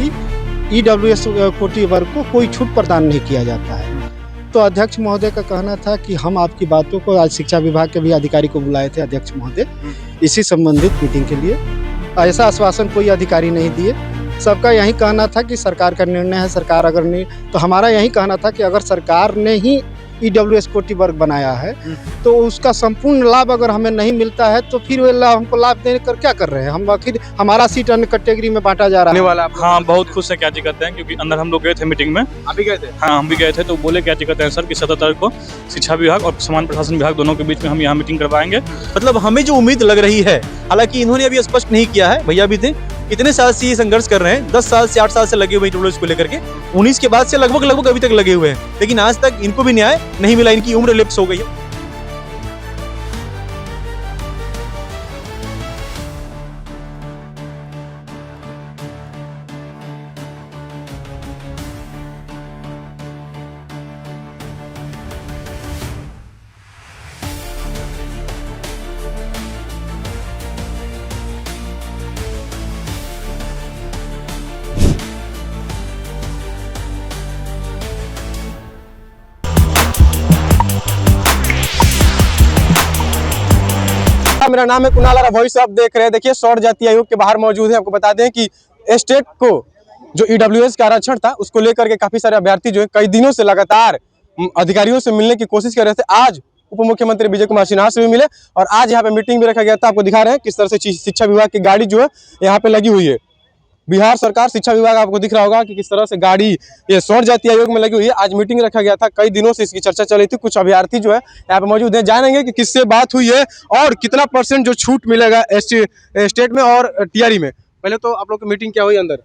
कि ईडब्ल्यूएस कोटि वर्ग को कोई छूट प्रदान नहीं किया जाता है। तो अध्यक्ष महोदय का कहना था कि हम आपकी बातों को, आज शिक्षा विभाग के भी अधिकारी को बुलाए थे अध्यक्ष महोदय इसी संबंधित मीटिंग के लिए। ऐसा आश्वासन कोई अधिकारी नहीं दिए। सबका यही कहना था कि सरकार का निर्णय है, सरकार अगर नहीं, तो हमारा यही कहना था कि अगर सरकार ने ही ईडब्ल्यूएस कोटि वर्ग बनाया है तो उसका संपूर्ण लाभ अगर हमें नहीं मिलता है तो फिर वे हमको लाभ देने कर क्या कर रहे हैं। हम आखिर हमारा सीट अन्य कैटेगरी में बांटा जा रहा है वाला। हाँ, बहुत खुश है क्या जी कहते हैं, क्योंकि अंदर हम लोग गए थे मीटिंग में। अभी गए थे? हाँ, हम भी गए थे। तो बोले क्या जी कहते हैं सर कि 17 तारीख को शिक्षा विभाग और समान प्रशासन विभाग दोनों के बीच में हम यहाँ मीटिंग करवाएंगे। मतलब हमें जो उम्मीद लग रही है, हालांकि इन्होंने अभी स्पष्ट नहीं किया है, भैया भी थे, इतने साल से ये संघर्ष कर रहे हैं, 10 साल से 8 साल से लगे हुए ईडब्ल्यूएस को लेकर के, 19 के बाद से लगभग अभी तक लगे हुए हैं, लेकिन आज तक इनको भी न्याय नहीं मिला। इनकी उम्र लिप्स हो गई है। मेरा नाम है कुणाल, वॉइस आप देख रहे हैं। देखिए, सौर जाति आयोग के बाहर मौजूद है। आपको बता दें कि स्टेट को जो ईडब्ल्यूएस का आरक्षण था उसको लेकर के काफी सारे अभ्यर्थी जो है कई दिनों से लगातार अधिकारियों से मिलने की कोशिश कर रहे थे। आज उप मुख्यमंत्री विजय कुमार सिन्हा से भी मिले और आज यहाँ पे मीटिंग भी रखा गया था। आपको दिखा रहे हैं किस तरह से शिक्षा विभाग की गाड़ी जो है यहाँ पे लगी हुई है। बिहार सरकार शिक्षा विभाग, आपको दिख रहा होगा कि किस तरह से गाड़ी ये सौर जाति आयोग में लगी हुई है। आज मीटिंग रखा गया था, कई दिनों से इसकी चर्चा चल रही थी। कुछ अभ्यर्थी जो है यहाँ पे मौजूद है, जानेंगे कि किससे बात हुई है और कितना % जो छूट मिलेगा स्टेट में और टीआरई में। पहले तो आप लोग की मीटिंग क्या हुई अंदर?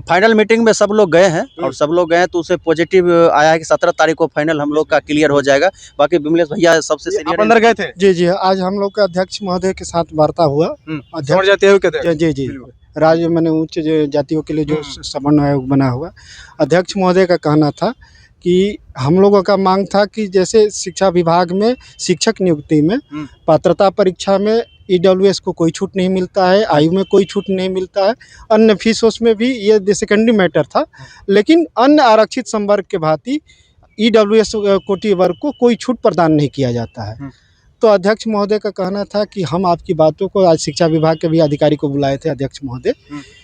फाइनल मीटिंग में सब लोग गए हैं और सब लोग गए हैं तो उसे पॉजिटिव आया है कि 17 तारीख को फाइनल हम लोग का क्लियर हो जाएगा। बाकी विमलेश भैया सबसे सीनियर। आप अंदर गए थे? जी, आज हम लोग का अध्यक्ष महोदय के साथ वार्ता हुआ। सौर जाति आयोग के थे? जी, राज्य मैंने उच्च जातियों के लिए जो समन्वय आयोग बना हुआ, अध्यक्ष महोदय का कहना था कि हम लोगों का मांग था कि जैसे शिक्षा विभाग में शिक्षक नियुक्ति में पात्रता परीक्षा में ईडब्ल्यूएस को कोई छूट नहीं मिलता है, आयु में कोई छूट नहीं मिलता है, अन्य फीस में भी ये सेकेंडरी मैटर था, लेकिन अन्य आरक्षित संवर्ग के भांति ईडब्ल्यूएस कोटि वर्ग को कोई छूट प्रदान नहीं किया जाता है। तो अध्यक्ष महोदय का कहना था कि हम आपकी बातों को, आज शिक्षा विभाग के भी अधिकारी को बुलाए थे अध्यक्ष महोदय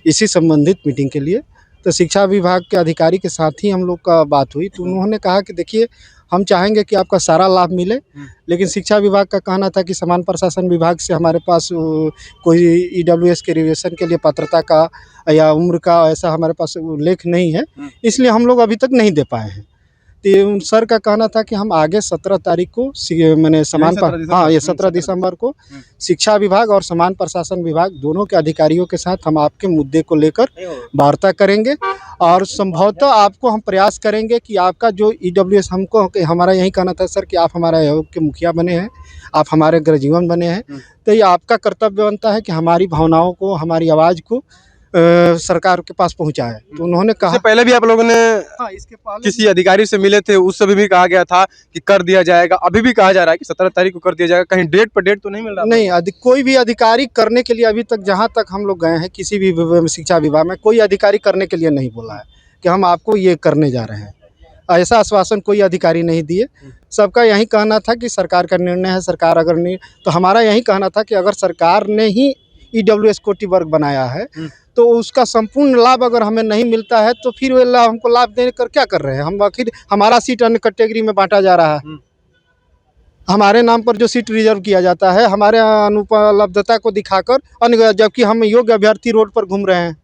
इसी संबंधित मीटिंग के लिए। तो शिक्षा विभाग के अधिकारी के साथ ही हम लोग का बात हुई। तो उन्होंने कहा कि देखिए, हम चाहेंगे कि आपका सारा लाभ मिले, लेकिन शिक्षा विभाग का कहना था कि समान प्रशासन विभाग से हमारे पास कोई ईडब्ल्यूएस के रिजर्वेशन के लिए पात्रता का या उम्र का ऐसा हमारे पास उल्लेख नहीं है, इसलिए हम लोग अभी तक नहीं दे पाए हैं। तो सर का कहना था कि हम आगे 17 तारीख को मैंने ये 17 दिसंबर को शिक्षा विभाग और समान प्रशासन विभाग दोनों के अधिकारियों के साथ हम आपके मुद्दे को लेकर वार्ता करेंगे और संभवतः आपको हम प्रयास करेंगे कि आपका जो ईडब्ल्यूएस, हमको हमारा यही कहना था सर कि आप हमारे आयोग के मुखिया बने हैं, आप हमारे ग्रजीवन बने हैं, तो ये आपका कर्तव्य बनता है कि हमारी भावनाओं को, हमारी आवाज़ को सरकार के पास पहुंचाए। तो उन्होंने कहा, पहले भी आप लोगों ने इसके पहले किसी अधिकारी से मिले थे, उस समय भी कहा गया था कि कर दिया जाएगा, अभी भी कहा जा रहा है कि 17 तारीख को कर दिया जाएगा। कहीं डेट पर डेट तो नहीं मिल रहा? नहीं, कोई भी अधिकारी करने के लिए अभी तक, जहां तक हम लोग गए हैं किसी भी शिक्षा विभाग में, कोई अधिकारी करने के लिए नहीं बोला है कि हम आपको ये करने जा रहे हैं। ऐसा आश्वासन कोई अधिकारी नहीं दिए। सबका यही कहना था कि सरकार का निर्णय है, सरकार अगर नहीं, तो हमारा यही कहना था कि अगर सरकार ने ही ईडब्ल्यूएस कोटि वर्ग बनाया है तो उसका संपूर्ण लाभ अगर हमें नहीं मिलता है तो फिर वे हमको लाभ देने कर क्या कर रहे हैं। हम आखिर हमारा सीट अन्य कैटेगरी में बांटा जा रहा है, हमारे नाम पर जो सीट रिजर्व किया जाता है हमारे अनुपलब्धता को दिखाकर, अन्य जबकि हम योग्य अभ्यर्थी रोड पर घूम रहे हैं।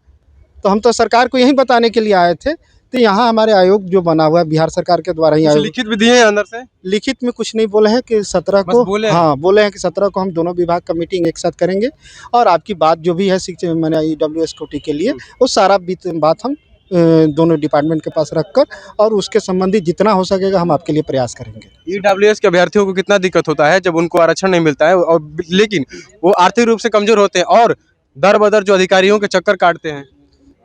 तो हम तो सरकार को यही बताने के लिए आए थे। तो यहाँ हमारे आयोग जो बना हुआ है बिहार सरकार के द्वारा ही आयोग, लिखित भी दिए हैं अंदर से? लिखित में कुछ नहीं बोले हैं कि 17 को बोले हैं कि 17 को हम दोनों विभाग का मीटिंग एक साथ करेंगे और आपकी बात जो भी है शिक्षा मैंने ईडब्ल्यूएस कोटि के लिए, वो सारा बात हम दोनों डिपार्टमेंट के पास रखकर और उसके संबंधी जितना हो सकेगा हम आपके लिए प्रयास करेंगे। ईडब्ल्यूएस के अभ्यर्थियों को कितना दिक्कत होता है जब उनको आरक्षण नहीं मिलता है, और लेकिन वो आर्थिक रूप से कमजोर होते हैं और दर बदर जो अधिकारियों के चक्कर काटते हैं।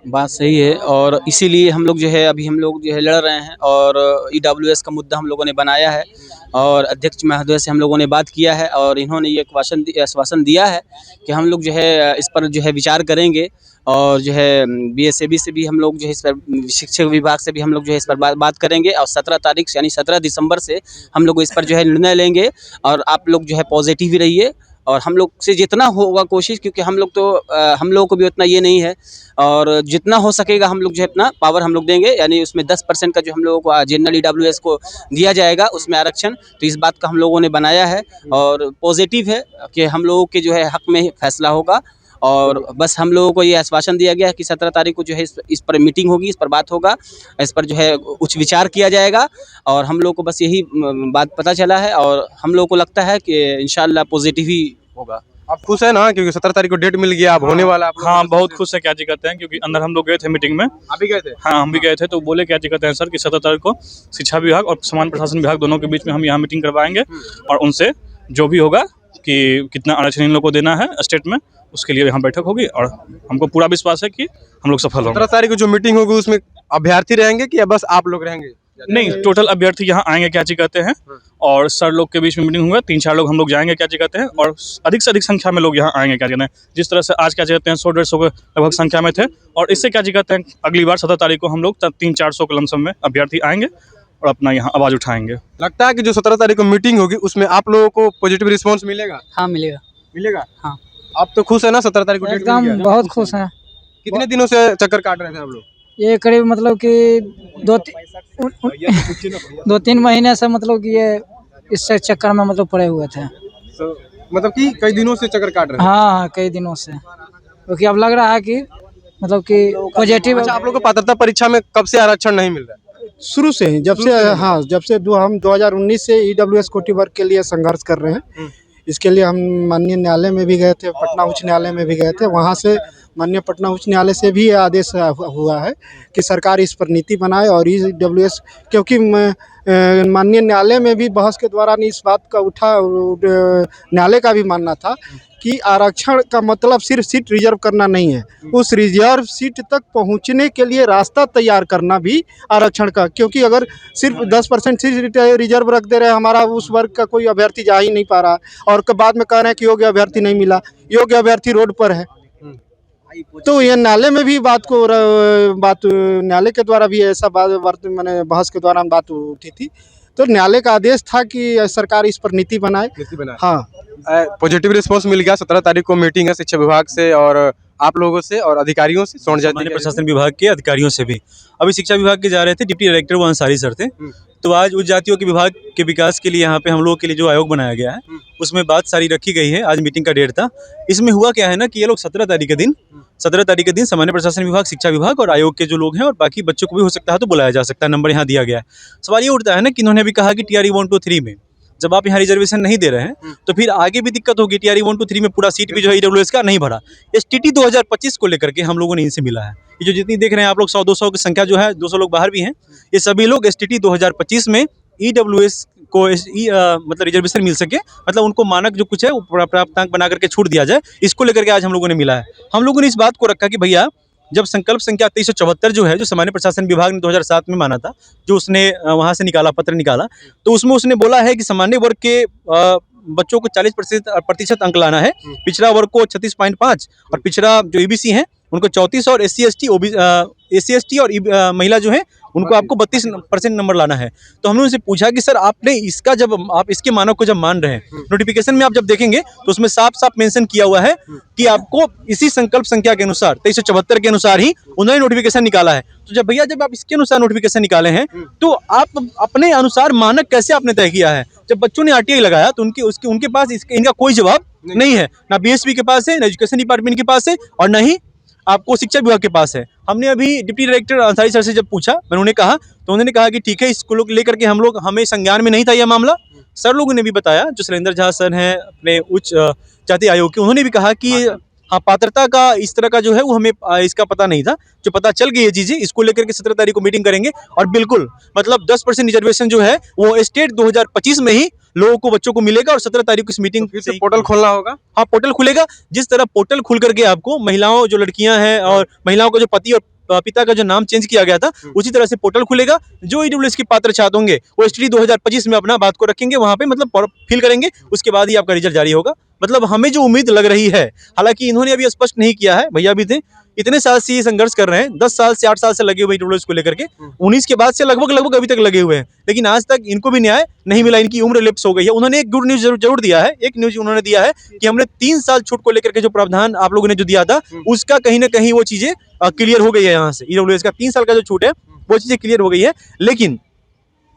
बात सही है और इसीलिए हम लोग जो है अभी हम लोग जो है लड़ रहे हैं और ईडब्ल्यूएस का मुद्दा हम लोगों ने बनाया है और अध्यक्ष महोदय से हम लोगों ने बात किया है और इन्होंने ये आश्वासन दिया है कि हम लोग जो है इस पर जो है विचार करेंगे और जो है बीएसएबी से भी हम लोग जो है इस पर शिक्षा विभाग से भी हम लोग जो है इस पर बात करेंगे और 17 तारीख यानी 17 दिसंबर से हम लोग इस पर जो है निर्णय लेंगे और आप लोग जो है पॉजिटिव ही रहिए और हम लोग से जितना होगा कोशिश, क्योंकि हम लोग तो हम लोगों को भी उतना ये नहीं है और जितना हो सकेगा हम लोग जो है अपना पावर हम लोग देंगे, यानी उसमें 10% का जो हम लोगों को जनरल ईडब्ल्यूएस को दिया जाएगा उसमें आरक्षण, तो इस बात का हम लोगों ने बनाया है और पॉजिटिव है कि हम लोगों के जो है हक में फैसला होगा। और बस हम लोगों को ये आश्वासन दिया गया है कि 17 तारीख को जो है इस पर मीटिंग होगी, इस पर बात होगा, इस पर जो है उच्च विचार किया जाएगा और हम लोग को बस यही बात पता चला है और हम लोग को लगता है कि इंशाल्लाह पॉजिटिव ही होगा। आप खुश है ना, क्योंकि 17 तारीख को डेट मिल गया, अब होने वाला है आप लोगों हाँ का? बहुत खुश है, क्या जी कहते हैं, क्योंकि अंदर हम लोग गए थे मीटिंग में। आप भी गए थे? हाँ हम भी गए थे, तो बोले क्या जी कहते हैं सर कि 17 तारीख को शिक्षा विभाग और सामान्य प्रशासन विभाग दोनों के बीच में हम यहाँ मीटिंग करवाएंगे और उनसे जो भी होगा कि कितना आरक्षण इन लोग को देना है स्टेट में, उसके लिए यहाँ बैठक होगी और हमको पूरा विश्वास है कि हम लोग सफल होंगे। 17 तारीख को जो मीटिंग होगी उसमें अभ्यर्थी रहेंगे कि या बस आप लोग रहेंगे? नहीं, टोटल अभ्यर्थी यहाँ आएंगे, क्या जी कहते हैं, और सर लोग के बीच में मीटिंग हुआ, 3-4 लोग हम लोग जाएंगे, क्या जी कहते हैं, और अधिक से अधिक संख्या में लोग यहाँ आएंगे, क्या कहते हैं, जिस तरह से आज क्या कहते हैं 100-150 के लगभग संख्या में थे, और इससे क्या जी कहते हैं अगली बार 17 तारीख को हम लोग 300-400 के लमसम में अभ्यर्थी आएंगे और अपना यहाँ आवाज़ उठाएंगे। लगता है कि जो 17 तारीख को मीटिंग होगी उसमें आप लोगों को पॉजिटिव रिस्पॉन्स मिलेगा? हाँ मिलेगा। मिलेगा? हाँ। आप तो खुश है ना 17 तारीख को डेट मिल एकदम गया? बहुत खुश हैं। कितने दिनों से चक्कर काट रहे थे आप लोग? ये करीब मतलब कि 2-3 महीने से मतलब कि ये इस चक्कर में मतलब पड़े हुए थे। मतलब कि कई दिनों से चक्कर काट रहे थे? हाँ कई दिनों से, क्योंकि अब लग रहा है कि मतलब कि पॉजिटिव। अच्छा, आप लोग को पात्रता परीक्षा में कब से आरक्षण नहीं मिल रहा है? शुरू से ही, जब से हम 2019 से ईडब्ल्यूएस कोटि वर्ग के लिए संघर्ष कर रहे हैं। इसके लिए हम माननीय न्यायालय में भी गए थे, पटना उच्च न्यायालय में भी गए थे। वहाँ से माननीय पटना उच्च न्यायालय से भी आदेश हुआ है कि सरकार इस पर नीति बनाए और ईडब्ल्यूएस, क्योंकि माननीय न्यायालय में भी बहस के दौरान इस बात का न्यायालय का भी मानना था कि आरक्षण का मतलब सिर्फ सीट रिजर्व करना नहीं है, उस रिजर्व सीट तक पहुंचने के लिए रास्ता तैयार करना भी आरक्षण का, क्योंकि अगर सिर्फ 10% सीट रिजर्व रख दे रहे हैं, हमारा उस वर्ग का कोई अभ्यर्थी जा ही नहीं पा रहा और बाद में कह रहे हैं कि योग्य अभ्यर्थी नहीं मिला, योग्य अभ्यर्थी रोड पर है। तो ये न्यायालय में भी बात न्यायालय के द्वारा भी ऐसा मैंने बहस के दौरान बात उठी थी, तो न्यायालय का आदेश था कि सरकार इस पर नीति बनाए। हाँ, पॉजिटिव रिस्पांस मिल गया। 17 तारीख को मीटिंग है शिक्षा विभाग से और आप लोगों से और अधिकारियों से, सामान्य प्रशासन विभाग के अधिकारियों से भी। अभी शिक्षा विभाग के जा रहे थे, डिप्टी डायरेक्टर वो अंसारी सर थे। तो आज उच्च जातियों के विभाग के विकास के लिए यहाँ पे हम लोगों के लिए जो आयोग बनाया गया है उसमें बात सारी रखी गई है। आज मीटिंग का डेट था। इसमें हुआ क्या है ना कि ये लोग 17 तारीख के दिन सामान्य प्रशासन विभाग, शिक्षा विभाग और आयोग के जो लोग हैं और बाकी बच्चों को भी हो सकता है तो बुलाया जा सकता है, नंबर यहाँ दिया गया है। सवाल ये उठता है ना कि इन्होंने अभी कहा कि TRE 1 to 3 में जब आप यहाँ रिजर्वेशन नहीं दे रहे हैं तो फिर आगे भी दिक्कत होगी। TRE 1 to 3 में पूरा सीट भी जो है EWS का नहीं भरा। STT 2025 को लेकर के हम लोगों ने इनसे मिला है। ये जो जितनी देख रहे हैं आप लोग 100-200 की संख्या जो है, 200 लोग बाहर भी हैं, ये सभी लोग STT 2025 में EWS को मतलब रिजर्वेशन मिल सके, मतलब उनको मानक जो कुछ है वो प्राप्तांक बना करके छूट दिया जाए, इसको लेकर के आज हम लोगों ने मिला है। हम लोगों ने इस बात को रखा कि भैया जब संकल्प संख्या 2374 जो है, जो सामान्य प्रशासन विभाग ने 2007 में माना था, जो उसने वहाँ से निकाला, पत्र निकाला, तो उसमें उसने बोला है कि सामान्य वर्ग के बच्चों को 40% अंक लाना है, पिछड़ा वर्ग को 36.5 और पिछड़ा जो EBC है उनको 34 और SC ST और महिला जो है उनको आपको 32% नंबर लाना है। तो हमने उनसे पूछा कि सर आपने इसका जब आप इसके मानक को जब मान रहे हैं, नोटिफिकेशन में आप जब देखेंगे तो उसमें साफ साफ मेंशन किया हुआ है कि आपको इसी संकल्प संख्या के अनुसार 2374 के अनुसार ही उन्होंने नोटिफिकेशन निकाला है। तो जब भैया जब आप इसके अनुसार नोटिफिकेशन निकाले हैं तो आप अपने अनुसार मानक कैसे आपने तय किया है? जब बच्चों ने RTI लगाया तो उनके पास इनका कोई जवाब नहीं है, ना BSP के पास है, ना एजुकेशन डिपार्टमेंट के पास है और न ही आपको शिक्षा विभाग के पास है। हमने अभी डिप्टी डायरेक्टर अंसारी सर से जब पूछा, मैंने उन्हें कहा तो उन्होंने कहा कि ठीक है, इसको लेकर के हमें संज्ञान में नहीं था यह मामला। सर लोगों ने भी बताया, जो शैलेंद्र झा सर हैं अपने उच्च जाति आयोग के, उन्होंने भी कहा कि हाँ पात्रता का इस तरह का जो है वो हमें इसका पता नहीं था, जो पता चल गई है चीजें, इसको लेकर के 17 तारीख को मीटिंग करेंगे और बिल्कुल मतलब 10% रिजर्वेशन जो है वो स्टेट 2025 में ही लोगों को, बच्चों को मिलेगा और 17 तारीख को इस मीटिंग से पोर्टल खोलना होगा। हाँ पोर्टल खुलेगा। जिस तरह पोर्टल खुल करके आपको महिलाओं, जो लड़कियां हैं और महिलाओं का जो पति और पिता का जो नाम चेंज किया गया था, उसी तरह से पोर्टल खुलेगा। जो ईडब्ल्यूएस के पात्र छात्र होंगे वो STD 2025 में अपना बात को रखेंगे, वहां पे मतलब फिल करेंगे, उसके बाद ही आपका रिजल्ट जारी होगा। मतलब हमें जो उम्मीद लग रही है, हालांकि इन्होंने अभी स्पष्ट नहीं किया है, भैया भी थे, इतने साल से ये संघर्ष कर रहे हैं, 10 साल से 8 साल से लगे हुए ईडब्ल्यूएस को लेकर के, 19 के बाद से लगभग अभी तक लगे हुए हैं, लेकिन आज तक इनको भी न्याय नहीं मिला, इनकी उम्र लिप्स हो गई है। उन्होंने एक गुड न्यूज जरूर दिया है, एक न्यूज उन्होंने दिया है कि हमने 3 साल छूट को लेकर के जो प्रावधान आप लोगों ने जो दिया था, उसका कहीं ना कहीं वो चीजें क्लियर हो गई है। यहाँ से ईडब्ल्यूएस का 3 साल का जो छूट है वो चीजें क्लियर हो गई है। लेकिन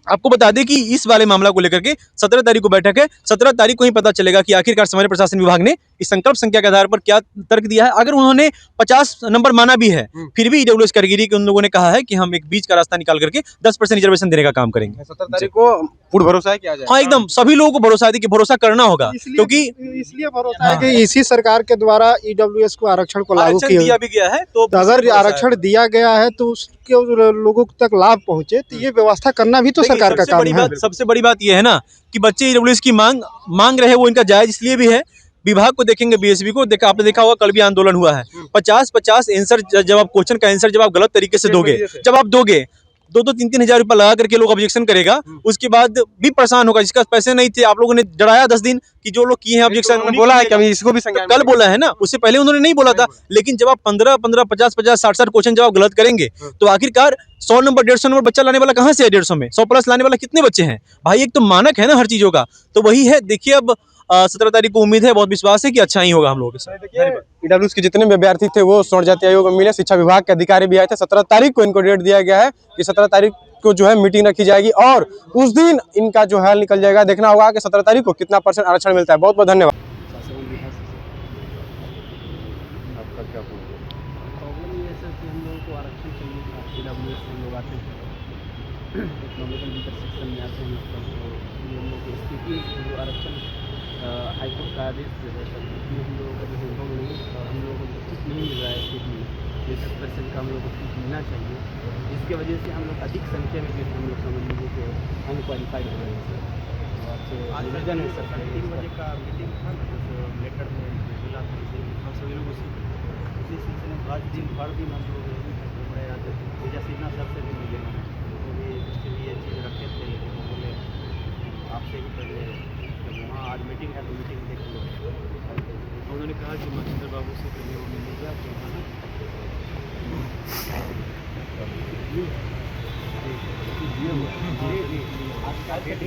आपको बता दें कि इस वाले मामला को लेकर के 17 तारीख को बैठक है। 17 तारीख को ही पता चलेगा कि आखिरकार सामान्य प्रशासन विभाग ने इस संकल्प संख्या के आधार पर क्या तर्क दिया है। अगर उन्होंने 50 नंबर माना भी है, फिर भी ईडब्ल्यूएस कैटेगरी के उन लोगों ने कहा है कि हम एक बीच का रास्ता निकाल करके 10% रिजर्वेशन देने का काम करेंगे। 17 तारीख को पूर्ण भरोसा है कि आ जाएगा? हाँ, एकदम सभी लोगों को भरोसा है कि भरोसा करना होगा, क्योंकि इसलिए भरोसा है कि इसी सरकार के द्वारा ईडब्ल्यूएस को आरक्षण को लागू आरक्षण किया दिया भी गया है। तो अगर आरक्षण दिया गया है तो उसके लोगों तक लाभ पहुंचे, तो ये व्यवस्था करना भी तो देखिए, सरकार का काम है। सबसे बड़ी बात यह है ना कि बच्चे ईडब्ल्यूएस की मांग रहे हैं, वो इनका जायज इसलिए भी है। विभाग को देखेंगे, बीएसबी को देखा, आपने देखा होगा कल भी आंदोलन हुआ है। 50-50 आंसर, जब आप क्वेश्चन का आंसर जब आप गलत तरीके से दोगे, जब आप दोगे 2-3 हजार रुपया लगा करके लोग ऑब्जेक्शन करेगा, उसके बाद भी परेशान होगा। जिसका पैसे नहीं थे, आप लोगों ने डराया 10 दिन कि जो लोग किए हैं ऑब्जेक्शन, बोला है कि अभी इसको भी संज्ञान कल बोला है ना, उससे पहले उन्होंने नहीं बोला था। लेकिन जब आप 15, 50, 60 क्वेश्चन जब आप गलत करेंगे, तो आखिरकार 100 नंबर 150 नंबर बच्चा लाने वाला कहाँ से है? 150 में 100 प्लस लाने वाला कितने बच्चे हैं भाई? एक तो मानक है ना हर चीजों का, तो वही है। देखिए अब 17 तारीख को उम्मीद है, बहुत विश्वास है कि अच्छा ही होगा हम लोगों के साथ। ईडब्ल्यूएस के जितने भी अभ्यर्थी थे वो स्वर्ण जाति आयोग में मिले, शिक्षा विभाग के अधिकारी भी आए थे। 17 तारीख को इनको डेट दिया गया है कि 17 तारीख को जो है मीटिंग रखी जाएगी और उस दिन इनका जो है निकल जाएगा। देखना होगा कि 17 तारीख को कितना % आरक्षण मिलता है। बहुत बहुत धन्यवाद। प्रॉब्लम ये है सर कि हम लोगों को आरक्षण चाहिए था। ईडब्ल्यूएस से लोग आते हैं, इकोनॉमिकल वीकर सेक्शन में आते हैं, तो ये हम लोग की स्थिति जो आरक्षण हाईकोर्ट का आदेश जो है सर, इसमें हम लोगों का जो है उन्होंने नहीं, हम लोगों को कुछ नहीं मिल रहा है स्थिति में। 10% का हम लोग को कुछ मिलना चाहिए, जिसकी वजह से हम लोग अधिक संख्या में जो है हम लोग समझ लीजिए कि अनक्वालिफाइड हो रहे हैं सर। तो आपसे निवेदन है सर, 3 बजे का मीटिंग था, लेटर में मिला था, हम सभी लोगों से इसी सिलसिले में आज भर दिन हम लोग बड़े आते थे। तेजा सिन्हा सर से भी मिले हैं, वो भी उसके लिए चीज़ रखे थे, लेकिन वो बोले आपसे भी पहले जब वहाँ आज मीटिंग है तो मीटिंग देख लो। उन्होंने कहा कि महेंद्र बाबू से पहले वो मिलेगा तो आज का डेट